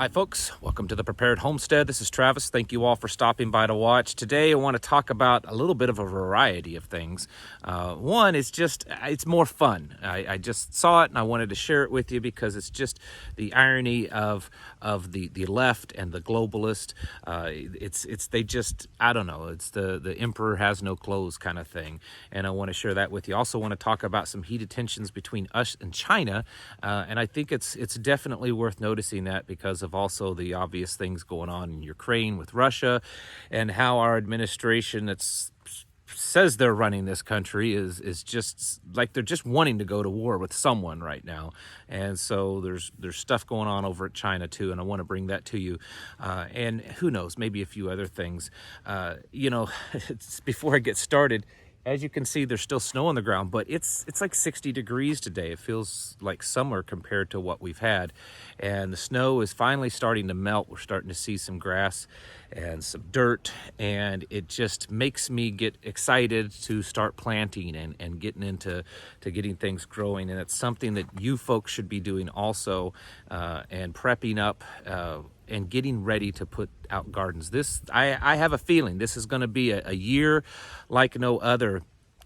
Hi folks, welcome to the Prepared Homestead. This is Travis. Thank you all for stopping by to watch. Today I want to talk about a little bit of a variety of things. One is just, it's more fun. I just saw it and I wanted to share it with you because it's just the irony of the left and the globalist. They just, I don't know, it's the emperor has no clothes kind of thing. And I want to share that with you. Also want to talk about some heated tensions between us and China. And I think it's definitely worth noticing that because of also the obvious things going on in Ukraine with Russia and how our administration that says they're running this country is just like they're just wanting to go to war with someone right now. And so there's stuff going on over at China too, and I want to bring that to you. And who knows, maybe a few other things. Before I get started, as you can see, there's still snow on the ground, but it's like 60 degrees today. It feels like summer compared to what we've had. And the snow is finally starting to melt. We're starting to see some grass and some dirt, and it just makes me get excited to start planting and getting into getting things growing. And it's something that you folks should be doing also, and prepping up and getting ready to put out gardens. I have a feeling this is going to be a year like no other,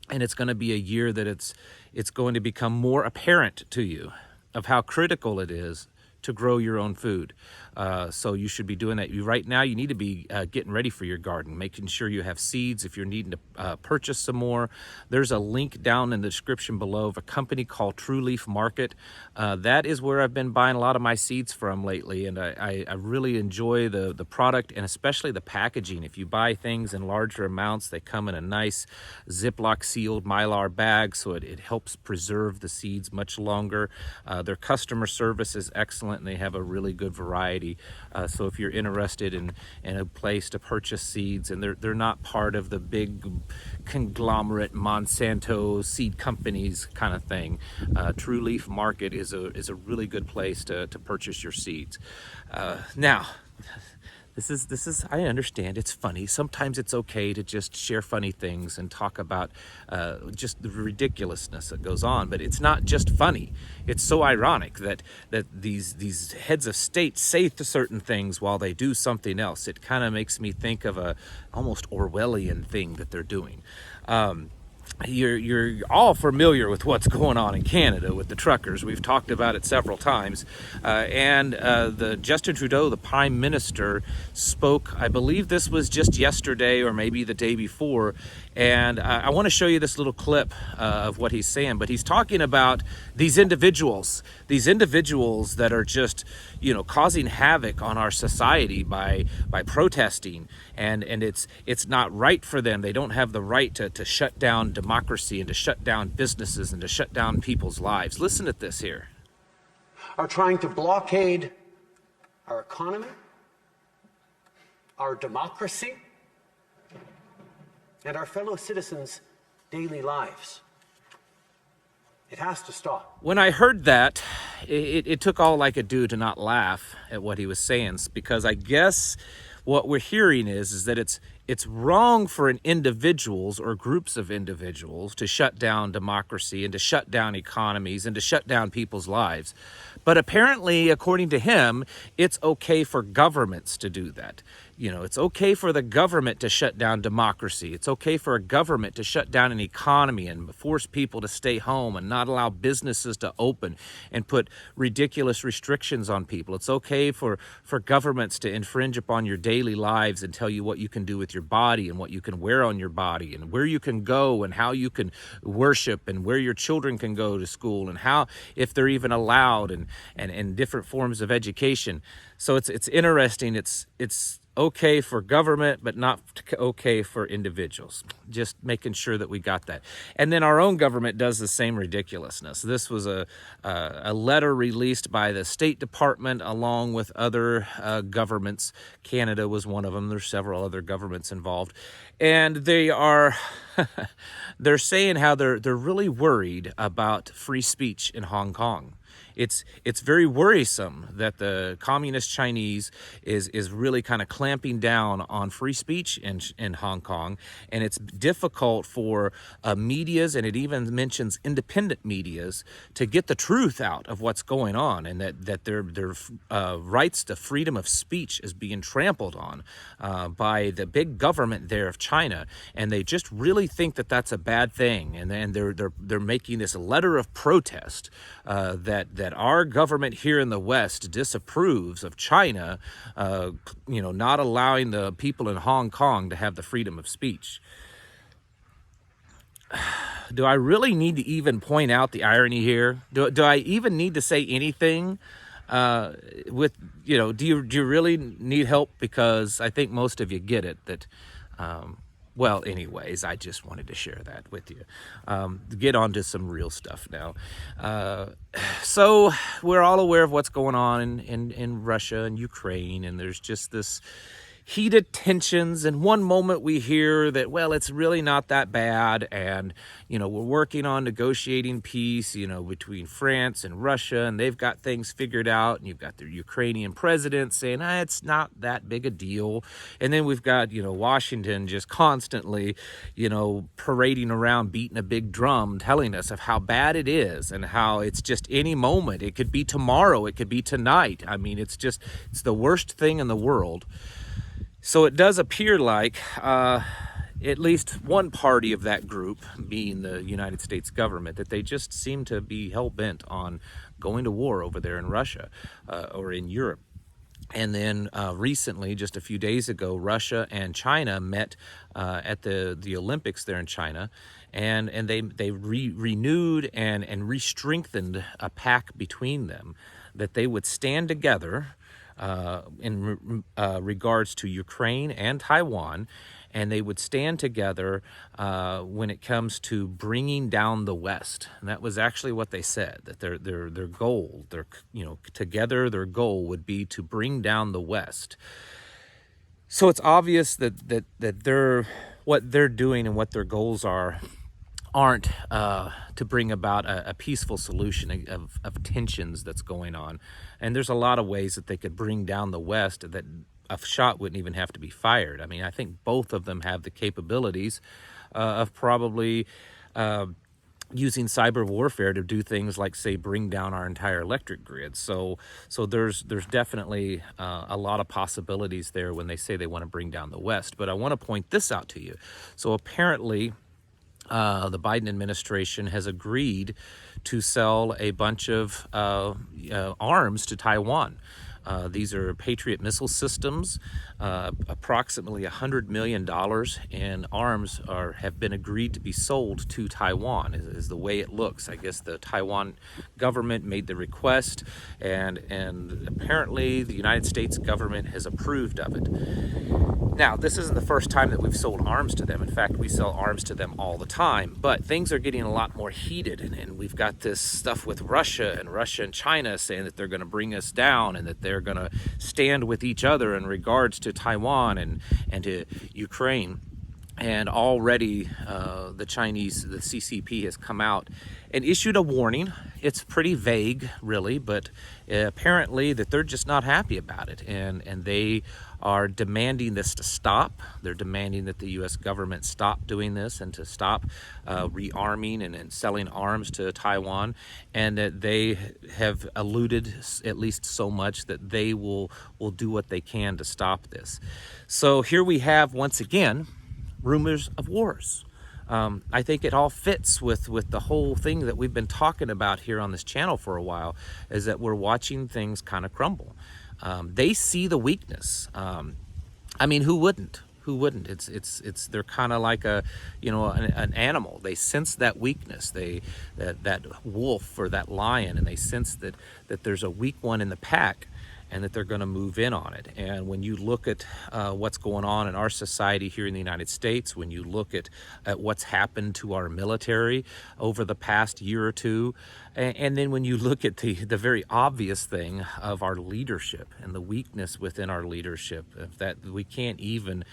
and it's going to be a year that it's going to become more apparent to you of how critical it is to grow your own food. So you should be doing that. Right now, you need to be getting ready for your garden, making sure you have seeds if you're needing to purchase some more. There's a link down in the description below of a company called True Leaf Market. That is where I've been buying a lot of my seeds from lately, and I really enjoy the product and especially the packaging. If you buy things in larger amounts, they come in a nice Ziploc sealed Mylar bag, so it helps preserve the seeds much longer. Their customer service is excellent, and they have a really good variety. So if you're interested in a place to purchase seeds, and they're not part of the big conglomerate Monsanto seed companies kind of thing, True Leaf Market is a really good place to purchase your seeds. Now, this is I understand it's funny. Sometimes it's okay to just share funny things and talk about just the ridiculousness that goes on, but it's not just funny. It's so ironic that these heads of state say certain things while they do something else. It kind of makes me think of a almost Orwellian thing that they're doing. You're all familiar with what's going on in Canada with the truckers. We've talked about it several times. And the Justin Trudeau, the Prime Minister, spoke, I believe this was just yesterday or maybe the day before. And I want to show you this little clip of what he's saying. But he's talking about these individuals that are just, causing havoc on our society by protesting. And it's not right for them. They don't have the right to shut down democracy and to shut down businesses and to shut down people's lives. Listen to this here. Are trying to blockade our economy, our democracy, and our fellow citizens' daily lives. It has to stop. When I heard that, it took all I could do to not laugh at what he was saying, because I guess what we're hearing is that it's wrong for individuals or groups of individuals to shut down democracy and to shut down economies and to shut down people's lives. But apparently, according to him, it's okay for governments to do that. It's okay for the government to shut down democracy. It's okay for a government to shut down an economy and force people to stay home and not allow businesses to open and put ridiculous restrictions on people. It's okay for governments to infringe upon your daily lives and tell you what you can do with your body and what you can wear on your body and where you can go and how you can worship and where your children can go to school and how, if they're even allowed, and different forms of education. So it's interesting. It's okay for government, but not okay for individuals. Just making sure that we got that. And then our own government does the same ridiculousness. This was a letter released by the State Department along with other governments. Canada was one of them. There's several other governments involved. And they're saying how they're really worried about free speech in Hong Kong. it's very worrisome that the communist Chinese is really kind of clamping down on free speech in Hong Kong, and it's difficult for medias, and it even mentions independent medias, to get the truth out of what's going on, and that their rights to freedom of speech is being trampled on by the big government there of China, and they just really think that that's a bad thing, and then they're making this letter of protest that our government here in the West disapproves of China, not allowing the people in Hong Kong to have the freedom of speech. Do I really need to even point out the irony here? Do I even need to say anything? Do you really need help? Because I think most of you get it. That, well, anyways, I just wanted to share that with you. Get on to some real stuff now. So we're all aware of what's going on in Russia and Ukraine, and there's just this heated tensions, and one moment we hear that, well, it's really not that bad, and we're working on negotiating peace between France and Russia, and they've got things figured out, and you've got the Ukrainian president saying it's not that big a deal, and then we've got Washington just constantly parading around beating a big drum telling us of how bad it is and how it's just any moment, it could be tomorrow, it could be tonight. I mean, it's the worst thing in the world. So it does appear like at least one party of that group, being the United States government, that they just seem to be hell-bent on going to war over there in Russia or in Europe. And then recently, just a few days ago, Russia and China met at the Olympics there in China, and they renewed and re-strengthened a pact between them that they would stand together in regards to Ukraine and Taiwan, and they would stand together when it comes to bringing down the West. And that was actually what they said, that their goal, together their goal would be to bring down the West. So it's obvious that what they're doing and what their goals aren't to bring about a peaceful solution of tensions that's going on. And there's a lot of ways that they could bring down the West that a shot wouldn't even have to be fired. I mean, I think both of them have the capabilities of probably using cyber warfare to do things like, say, bring down our entire electric grid. So there's definitely a lot of possibilities there when they say they want to bring down the West. But I want to point this out to you. So apparently, the Biden administration has agreed to sell a bunch of arms to Taiwan. These are Patriot missile systems. Approximately $100 million in arms have been agreed to be sold to Taiwan, is the way it looks. I guess the Taiwan government made the request, and apparently the United States government has approved of it. Now, this isn't the first time that we've sold arms to them. In fact, we sell arms to them all the time, but things are getting a lot more heated, and we've got this stuff with Russia and China saying that they're going to bring us down and that they're going to stand with each other in regards to Taiwan and to Ukraine. And already the CCP has come out and issued a warning. It's pretty vague, really, but apparently that they're just not happy about it. And they are demanding this to stop. They're demanding that the U.S. government stop doing this and to stop rearming and selling arms to Taiwan. And that they have alluded, at least so much, that they will do what they can to stop this. So here we have, once again, rumors of wars. I think it all fits with the whole thing that we've been talking about here on this channel for a while, is that we're watching things kind of crumble. They see the weakness. I mean, who wouldn't? Who wouldn't? It's they're kind of like an animal. They sense that weakness. That wolf or that lion, and they sense that there's a weak one in the pack, and that they're going to move in on it. And when you look at what's going on in our society here in the United States, when you look at what's happened to our military over the past year or two, and then when you look at the very obvious thing of our leadership and the weakness within our leadership, that we can't even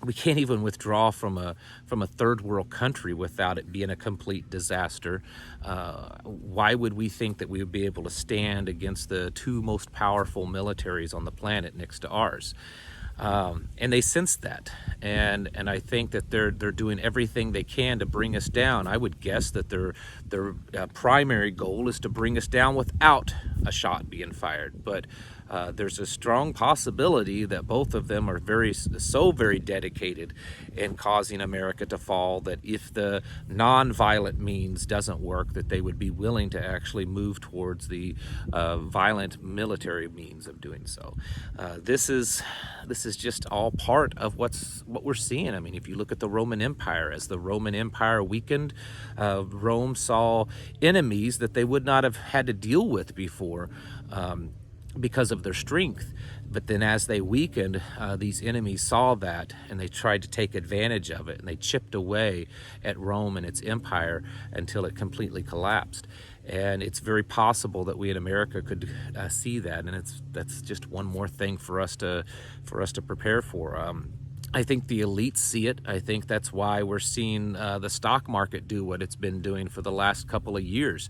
we can't even withdraw from a third world country without it being a complete disaster. Why would we think that we would be able to stand against the two most powerful militaries on the planet next to ours? And they sense that, and I think that they're doing everything they can to bring us down. I would guess that their primary goal is to bring us down without a shot being fired. But there's a strong possibility that both of them are very dedicated in causing America to fall, that if the non-violent means doesn't work, that they would be willing to actually move towards the violent military means of doing so. This is just all part of what we're seeing. I mean, if you look at the Roman Empire, as the Roman Empire weakened, Rome saw enemies that they would not have had to deal with before, because of their strength. But then as they weakened, these enemies saw that, and they tried to take advantage of it, and they chipped away at Rome and its empire until it completely collapsed. And it's very possible that we in America could see that, and that's just one more thing for us to prepare for. I think the elites see it. I think that's why we're seeing the stock market do what it's been doing for the last couple of years.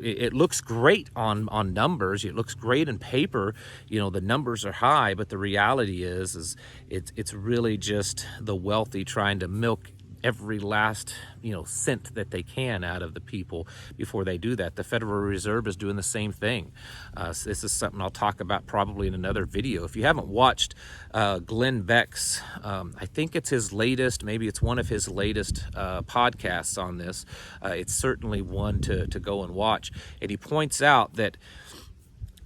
It looks great on numbers. It looks great in paper. You know, the numbers are high, but the reality is it's really just the wealthy trying to milk every last cent that they can out of the people before they do that. The Federal Reserve is doing the same thing. This is something I'll talk about probably in another video. If you haven't watched Glenn Beck's, I think it's his latest, maybe it's one of his latest podcasts on this. It's certainly one to go and watch. And he points out that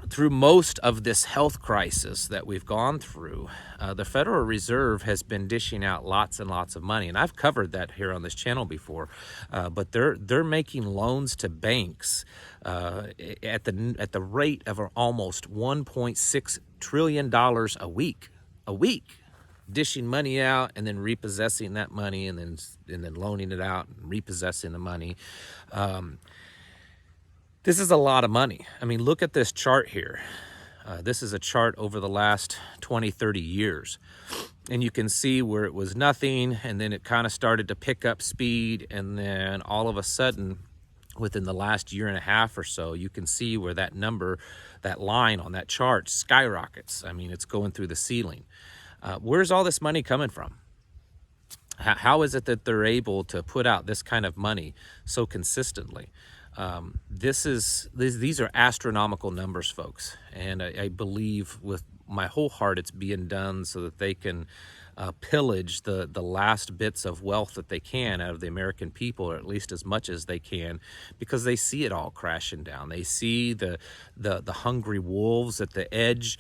through most of this health crisis that we've gone through, the Federal Reserve has been dishing out lots and lots of money, and I've covered that here on this channel before. But they're making loans to banks at the rate of almost $1.6 trillion a week, dishing money out and then repossessing that money, and then loaning it out and repossessing the money. This is a lot of money. I mean, look at this chart here. This is a chart over the last 20, 30 years. And you can see where it was nothing, and then it kind of started to pick up speed, and then all of a sudden, within the last year and a half or so, you can see where that number, that line on that chart skyrockets. I mean, it's going through the ceiling. Where's all this money coming from? How is it that they're able to put out this kind of money so consistently? These are astronomical numbers, folks, and I believe with my whole heart it's being done so that they can pillage the last bits of wealth that they can out of the American people, or at least as much as they can, because they see it all crashing down. They see the hungry wolves at the edge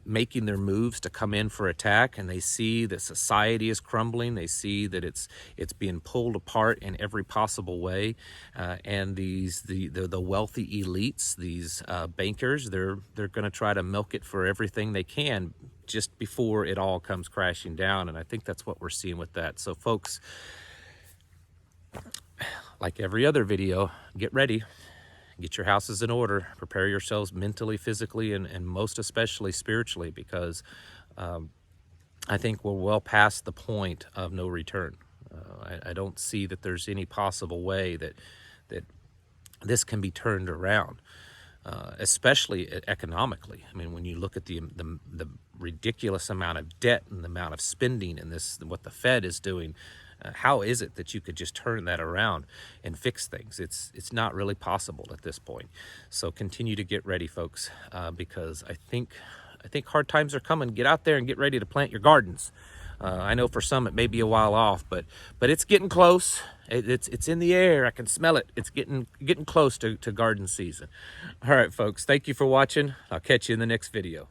making their moves to come in for attack, and they see that society is crumbling. They see that it's being pulled apart in every possible way, and the wealthy elites, these bankers, they're going to try to milk it for everything they can just before it all comes crashing down. And I think that's what we're seeing with that. So folks, like every other video, get ready, get your houses in order, prepare yourselves mentally, physically, and most especially spiritually, because I think we're well past the point of no return. I don't see that there's any possible way that this can be turned around. Especially economically. I mean, when you look at the ridiculous amount of debt and the amount of spending and what the Fed is doing, how is it that you could just turn that around and fix things? It's not really possible at this point. So continue to get ready, folks, because I think hard times are coming. Get out there and get ready to plant your gardens. I know for some it may be a while off, but it's getting close. It's in the air. I can smell it. It's getting close to garden season. All right, folks. Thank you for watching. I'll catch you in the next video.